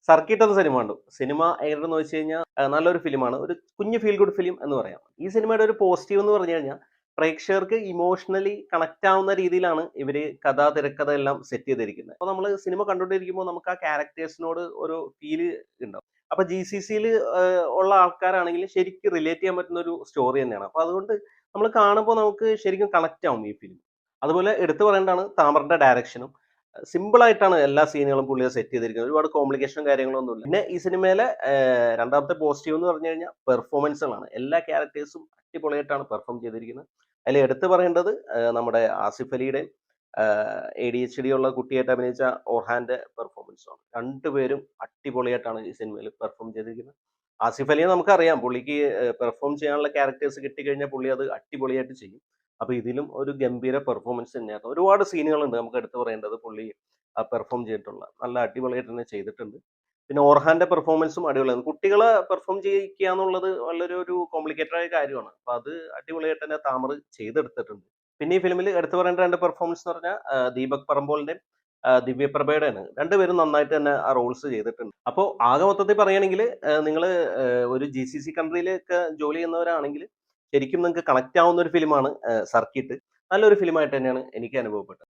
Circuit എന്ന cinema കണ്ടു. Cinema എങ്ങനെയെന്ന് വെച്ച് കഴിഞ്ഞാൽ നല്ലൊരു ഫിലിമാണ്. ഒരു കുഞ്ഞ് ഫീൽ ഗുഡ് ഫിലിം എന്ന് പറയാം. ഈ സിനിമയുടെ ഒരു പോസിറ്റീവ് എന്ന് പറഞ്ഞു കഴിഞ്ഞാൽ പ്രേക്ഷകർക്ക് ഇമോഷണലി കണക്റ്റ് ആവുന്ന രീതിയിലാണ് ഇവര് കഥ, തിരക്കഥ എല്ലാം സെറ്റ് ചെയ്തിരിക്കുന്നത്. അപ്പോൾ നമ്മൾ സിനിമ കണ്ടുകൊണ്ടിരിക്കുമ്പോൾ നമുക്ക് ആ ക്യാരക്ടേഴ്സിനോട് ഒരു ഫീല് ഉണ്ടാവും. അപ്പൊ GCCയിൽ ഉള്ള ആൾക്കാരാണെങ്കിൽ ശരിക്കും റിലേറ്റ് ചെയ്യാൻ പറ്റുന്ന ഒരു സ്റ്റോറി തന്നെയാണ്. അപ്പൊ അതുകൊണ്ട് നമ്മൾ കാണുമ്പോൾ നമുക്ക് ശരിക്കും കണക്റ്റ് ആവും ഈ ഫിലിം. അതുപോലെ എടുത്തു പറയേണ്ടതാണ് താമറിന്റെ ഡയറക്ഷനും. സിമ്പിൾ ആയിട്ടാണ് എല്ലാ സീനുകളും പുള്ളിയെ സെറ്റ് ചെയ്തിരിക്കുന്നത്. ഒരുപാട് കോംപ്ലിക്കേഷനും കാര്യങ്ങളൊന്നുമില്ല. പിന്നെ ഈ സിനിമയിലെ രണ്ടാമത്തെ പോസിറ്റീവ് എന്ന് പറഞ്ഞു കഴിഞ്ഞാൽ പെർഫോമൻസുകളാണ്. എല്ലാ ക്യാരക്ടേഴ്സും അടിപൊളിയായിട്ടാണ് പെർഫോം ചെയ്തിരിക്കുന്നത്. അതിൽ എടുത്തു പറയേണ്ടത് നമ്മുടെ ആസിഫ് അലിയുടെയും ADHD ഉള്ള കുട്ടിയായിട്ട് അഭിനയിച്ച ഓർഹാന്റെ പെർഫോമൻസാണ്. രണ്ടുപേരും അടിപൊളിയായിട്ടാണ് ഈ സിനിമയിൽ പെർഫോം ചെയ്തിരിക്കുന്നത്. ആസിഫ് അലിയെ നമുക്കറിയാം, പുള്ളിക്ക് പെർഫോം ചെയ്യാനുള്ള ക്യാരക്ടേഴ്സ് കിട്ടിക്കഴിഞ്ഞാൽ പുള്ളി അത് അടിപൊളിയായിട്ട് ചെയ്യും. അപ്പൊ ഇതിലും ഒരു ഗംഭീര പെർഫോമൻസ് തന്നെയായിരുന്നു. ഒരുപാട് സീനുകളുണ്ട് നമുക്ക് എടുത്തു പറയേണ്ടത് പുള്ളി പെർഫോം ചെയ്തിട്ടുള്ള. നല്ല അടിപൊളിയായിട്ട് തന്നെ ചെയ്തിട്ടുണ്ട്. പിന്നെ ഓർഹാന്റെ പെർഫോമൻസും അടിപൊളിയാണ്. കുട്ടികളെ പെർഫോം ചെയ്യിക്കുക എന്നുള്ളത് വളരെ ഒരു കോംപ്ലിക്കേറ്റഡ് ആയ കാര്യമാണ്. അപ്പൊ അത് അടിപൊളിയായിട്ട് തന്നെ താമർ ചെയ്തെടുത്തിട്ടുണ്ട്. പിന്നെ ഈ ഫിലിമിൽ എടുത്തു പറയേണ്ട രണ്ട് പെർഫോമൻസ് എന്ന് പറഞ്ഞാൽ ദീപക് പറമ്പോളിന്റെയും ദിവ്യപ്രഭയുടെയാണ്. രണ്ടുപേരും നന്നായിട്ട് തന്നെ ആ റോൾസ് ചെയ്തിട്ടുണ്ട്. അപ്പോൾ ആകെ മൊത്തത്തിൽ പറയുകയാണെങ്കിൽ നിങ്ങൾ ഒരു GCC കൺട്രിയിലൊക്കെ ജോലി ചെയ്യുന്നവരാണെങ്കിൽ ശരിക്കും നിങ്ങൾക്ക് കണക്റ്റ് ആവുന്ന ഒരു ഫിലിമാണ് സർക്കിട്ട്. നല്ലൊരു ഫിലിമായിട്ട് തന്നെയാണ് എനിക്ക് അനുഭവപ്പെട്ടത്.